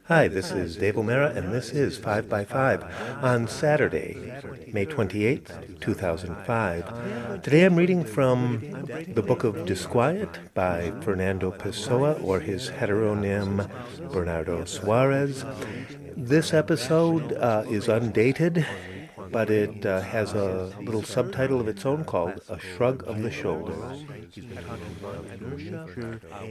Hi, this is Dave O'Mara, and this is 5 by 5 on Saturday, May 28th, 2005. Today I'm reading from the Book of Disquiet by Fernando Pessoa, or his heteronym Bernardo Suarez. This episode is undated, but it has a little subtitle of its own called A Shrug of the Shoulders.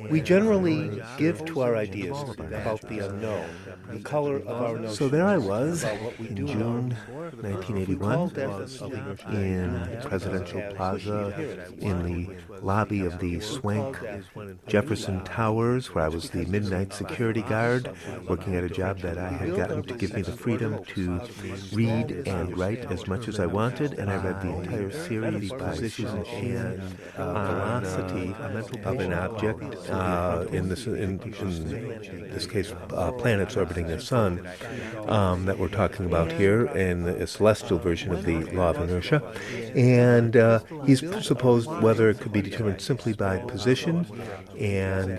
We generally give to our ideas about the unknown, the color of our notions. So there I was in June 1981 in Presidential Plaza in the lobby of the swank Jefferson Towers, where I was the midnight security guard working at a job that I had gotten to give me the freedom to read and write as much as I wanted, and I read the entire series by position and velocity of an object, in this case planets orbiting the sun, that we're talking about here in the celestial version of the law of inertia. And he's supposed whether it could be determined simply by position, and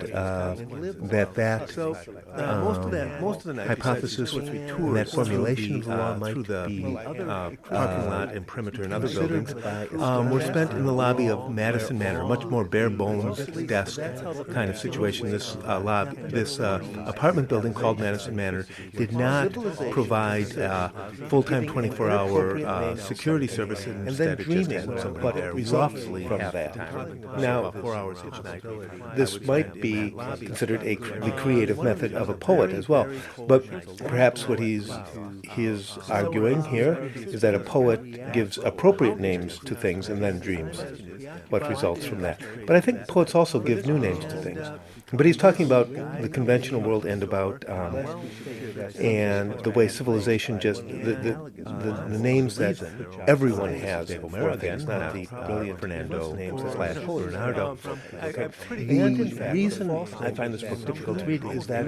most of the hypothesis, that formulation of the law might be parking lot and perimeter and other buildings, were spent in the lobby of Madison Manor, much more bare bones desk kind of situation. This apartment building called Madison Manor did not provide full-time 24-hour security service, and instead it just had somebody there roughly from that. Now, 4 hours each night. This might be considered the creative method of a poet as well, but perhaps what he is arguing here is that a poet gives appropriate names to things and then dreams what results from that. But I think poets also give new names to things. But he's talking about the conventional world and about and the way civilization just the names that everyone has for things, not the brilliant Fernando names slash Bernardo. Okay. The reason I find this book difficult to read is that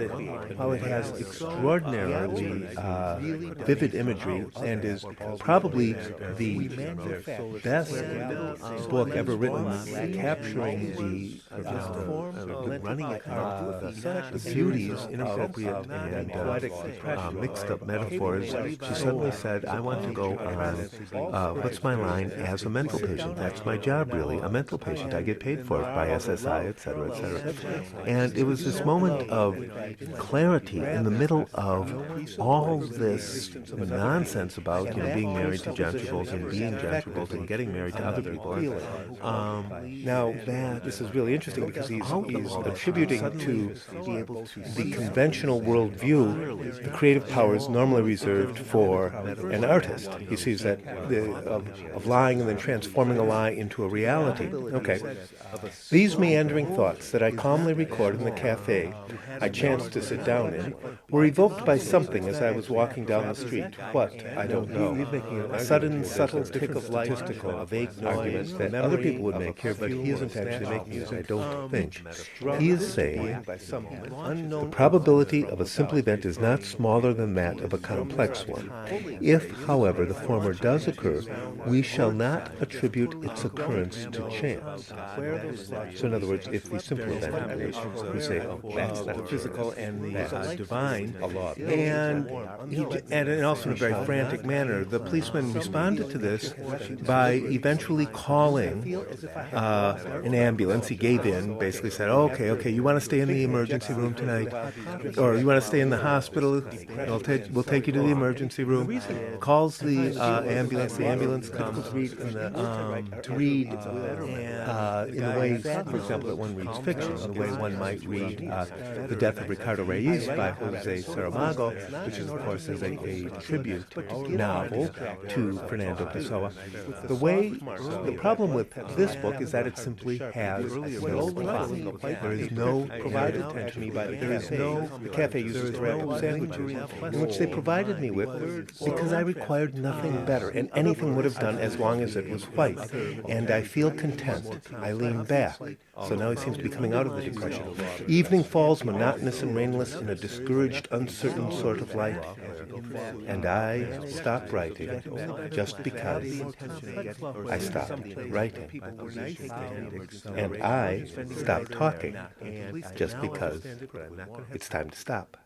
while it has extraordinarily vivid imagery and is probably the best book ever written capturing the running the beauties, inappropriate and mixed up metaphors, she suddenly said, I want to go on, what's my line, as a mental patient. That's my job, really, a mental patient. I get paid for it by SSI, etc., etc. And it was this moment of clarity in the middle of all this nonsense about being married to John Travolta and being John Travolta and getting married to other people. Now, this is really interesting because he's attributing to the conventional worldview the creative powers normally reserved for an artist. He sees that of lying and then transforming a lie into a reality. Okay. These meandering thoughts that I calmly record in the cafe I chanced to sit down in were evoked by something as I was walking down the street. What? I don't know. A sudden, subtle tick of light, a vague argument that other people would make here, but he isn't actually making it, I don't think. He is saying the probability of a simple event is not smaller than that of a complex one. If, however, the former does occur, we shall not attribute its occurrence to chance. So in other words, if the simple event occurs, we say, oh, that's not the physical and the divine. And also in a very frantic manner, the policeman responded to this by eventually calling an ambulance. He gave in, basically said, oh, okay, you want to stay in the emergency room tonight? Or you want to stay in the hospital? We'll take you to the emergency room. Calls the ambulance comes to read in the way, for example, that one reads fiction, in the way one might read The Death of Ricardo Reyes by Jose Saramago, which is, of course, is a tribute novel to Fernando Pessoa. The problem with this book is that it simply has no plot. There is no provided to me by the cafe uses random sandwiches, in which they provided me with, because I required nothing better, and anything would have done as long as it was white. And I feel content. I lean back. So now he seems to be coming out of the depression. Evening falls monotonous and rainless in a discouraged, uncertain sort of light. And I stop writing just because I stopped writing. And I stop talking just because it's time to stop.